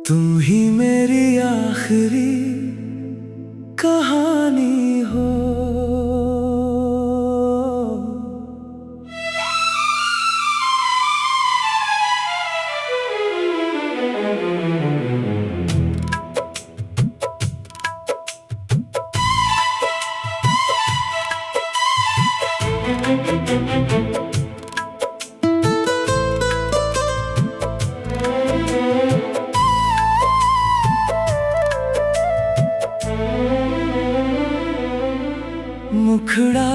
तुम ही मेरी आखिरी कहानी हो। मुखड़ा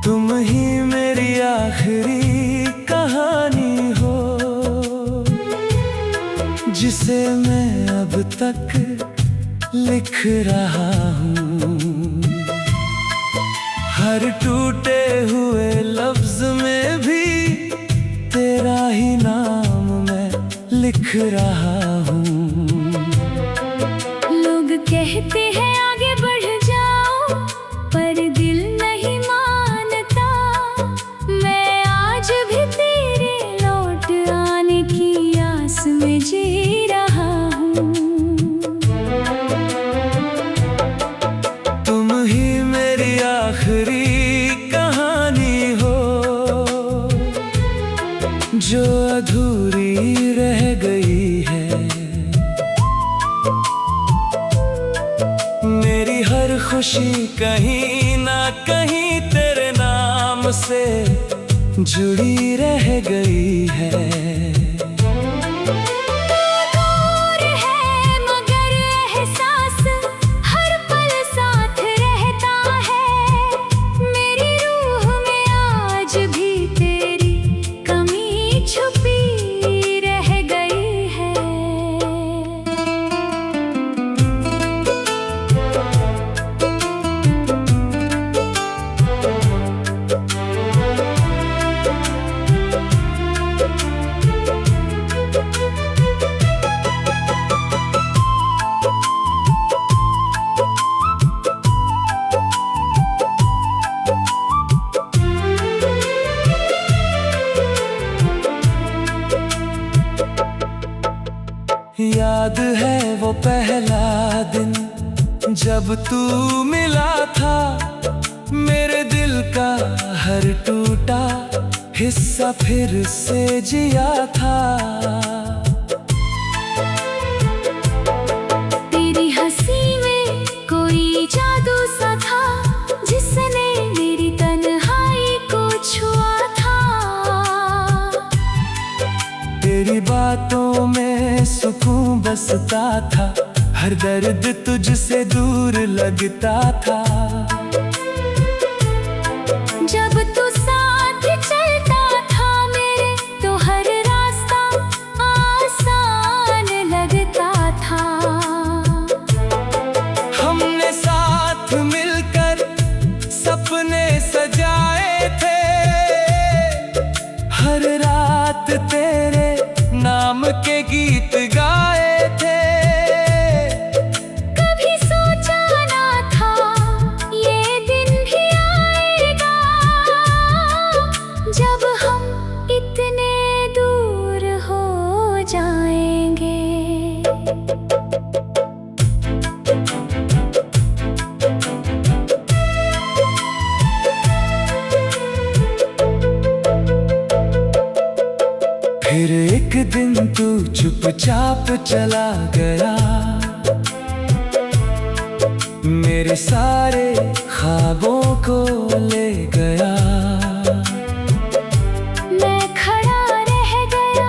तुम ही मेरी आखिरी कहानी हो, जिसे मैं अब तक लिख रहा हूँ। हर टूटे हुए लफ्ज में भी तेरा ही नाम मैं लिख रहा हूँ। कहते हैं आगे बढ़ जाओ, पर दिल नहीं मानता। मैं आज भी तेरे लौट आने की आस में जी रहा हूँ। तुम ही मेरी आखिरी कहानी हो, जो अधूरी रह गई है। मेरी हर खुशी कहीं ना कहीं तेरे नाम से जुड़ी रह गई है। दूर है मगर एहसास हर पल साथ रहता है। मेरी रूह में आज भी तेरी कमी छुपी रह गई है। याद है वो पहला दिन जब तू मिला था। मेरे दिल का हर टूटा हिस्सा फिर से जिया था। तेरी हंसी में कोई जादू सा था, जिसने मेरी तन्हाई को छुआ था। तेरी बातों में सुकून बसता था, हर दर्द तुझसे दूर लगता था। जब तू साथ चलता था मेरे, तो हर रास्ता आसान लगता था। हमने साथ मिलकर सपने सजाए थे, हर रात तेरे नाम के गीत गाए थे। कभी सोचा ना था ये दिन भी आएगा, जब हम इतने दूर हो जाएंगे। फिर एक दिन तू चुपचाप चला गया, मेरे सारे ख्वाबों को ले गया। मैं खड़ा रह गया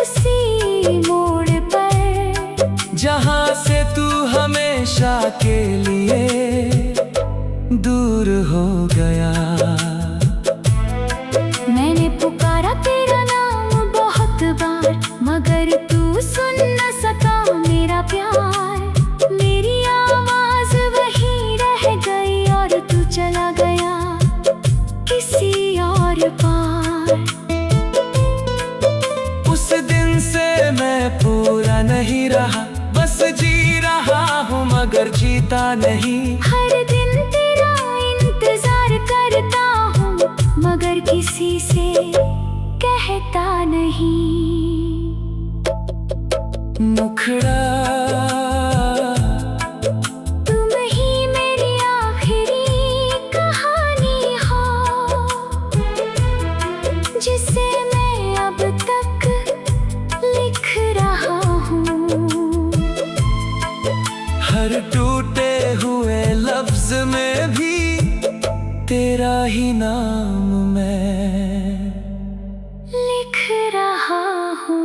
उसी मोड़ पर, जहाँ से तू हमेशा के लिए दूर हो गया। मैंने पुकारा तेरा नाम बहुत बार, मगर तू सुन न सका मेरा प्यार। मेरी आवाज वहीं रह गई और तू चला गया किसी और पार। उस दिन से मैं पूरा नहीं रहा, बस जी रहा हूँ मगर जीता नहीं। हर दिन तेरा इंतजार करता हूँ, मगर किसी से नहीं। मुखड़ा तुम ही मेरी आखिरी कहानी हो, जिसे मैं अब तक लिख रहा हूँ। हर टूटे हुए लफ्ज में भी तेरा ही नाम मैं लिख रहा हूँ।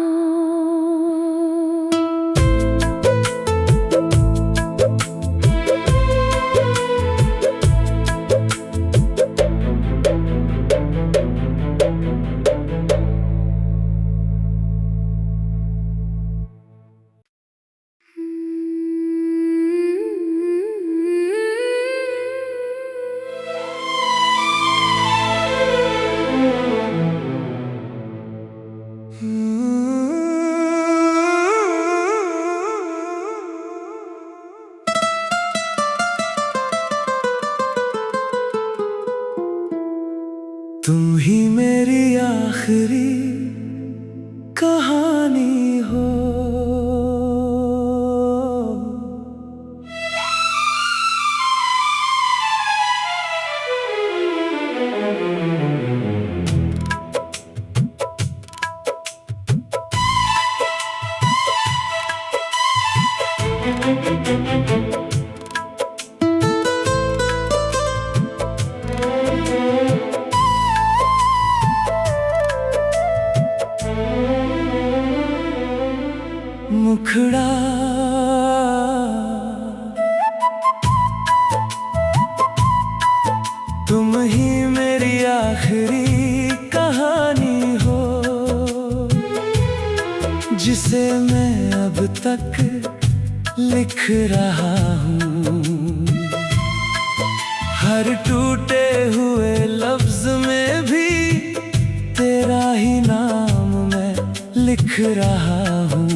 तुम ही मेरी आखिरी कहानी हो। मुखड़ा तुम ही मेरी आखिरी कहानी हो, जिसे मैं अब तक लिख रहा हूँ। हर टूटे हुए लफ्ज में भी तेरा ही नाम मैं लिख रहा हूँ।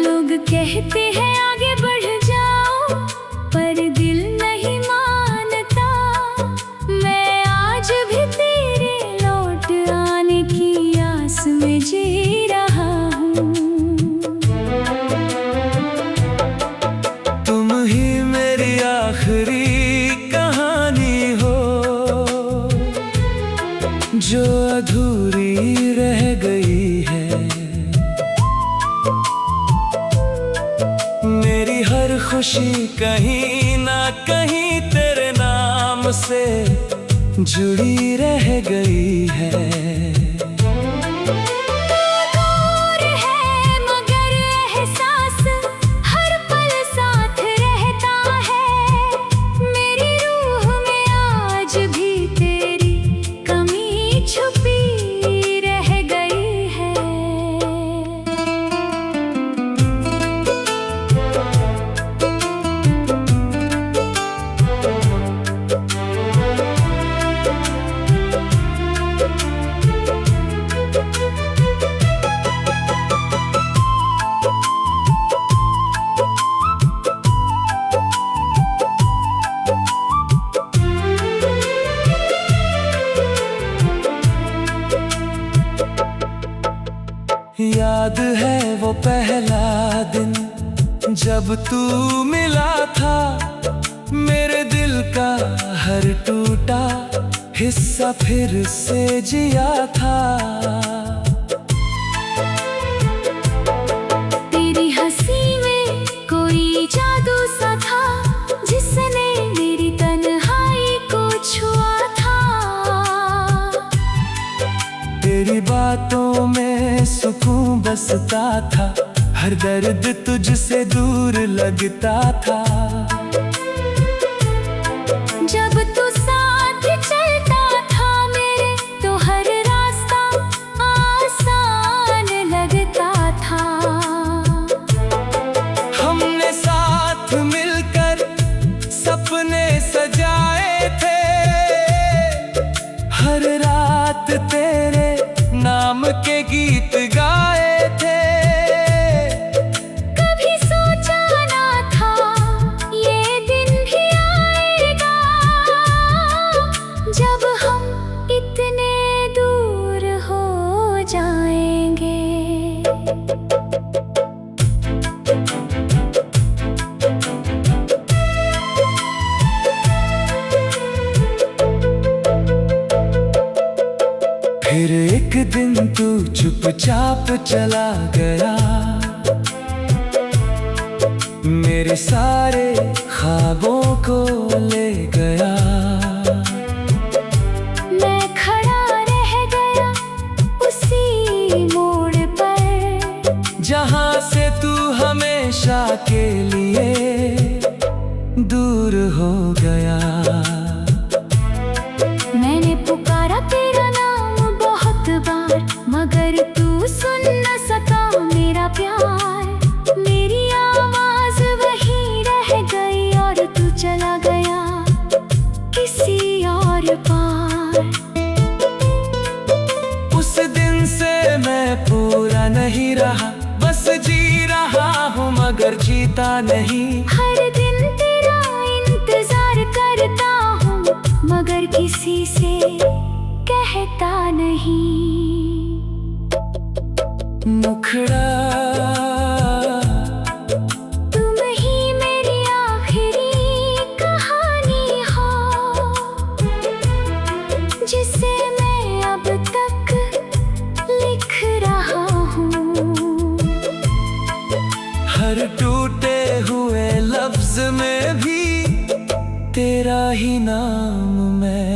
लोग कहते हैं आगे बढ़ जाओ, पर दिल नहीं मानता। मैं आज भी तेरे लौट आने की आस में जी रहा हूँ। तुम ही मेरी आखिरी कहानी हो, जो अधूरी रह गई है। मेरी हर खुशी कहीं ना कहीं तेरे नाम से जुड़ी रह गई है। दूर है मगर एहसास हर पल साथ रहता है। मेरी रूह में आज भी तेरी कमी छुपी रह गई है। याद है वो पहला दिन जब तू मिला था। मेरे दिल का हर टूटा हिस्सा फिर से जिया था। तेरी हंसी में कोई जादू सा था, जिसने मेरी तन्हाई को छुआ था। तेरी बातों में सुकून बसता था, हर दर्द तुझसे दूर लगता था। जब तू साथ चलता था मेरे, तो हर रास्ता आसान लगता था। हमने साथ मिलकर सपने सजाए थे, हर रात तेरे नाम के गीत गाए थे। कभी सोचा ना था ये दिन भी आएगा, जब हम इतने दूर हो दिन तू चुपचाप चला गया, मेरे सारे ख्वाबों को ले गया। मैं खड़ा रह गया उसी मोड़ पर, जहाँ से तू हमेशा के लिए दूर हो गया। मैंने पुकारा तेरा नाम बहुत बार, मगर तू सुन न सका मेरा प्यार। मेरी आवाज वहीं रह गई और तू चला गया किसी और पार। उस दिन से मैं पूरा नहीं रहा, बस जी रहा हूँ मगर जीता नहीं। हर दिन तेरा इंतजार करता हूँ, मगर किसी से कहता नहीं। मुखड़ा तुम ही मेरी आखिरी कहानी हो, जिसे मैं अब तक लिख रहा हूँ। हर टूटे हुए लफ्ज में भी तेरा ही नाम मैं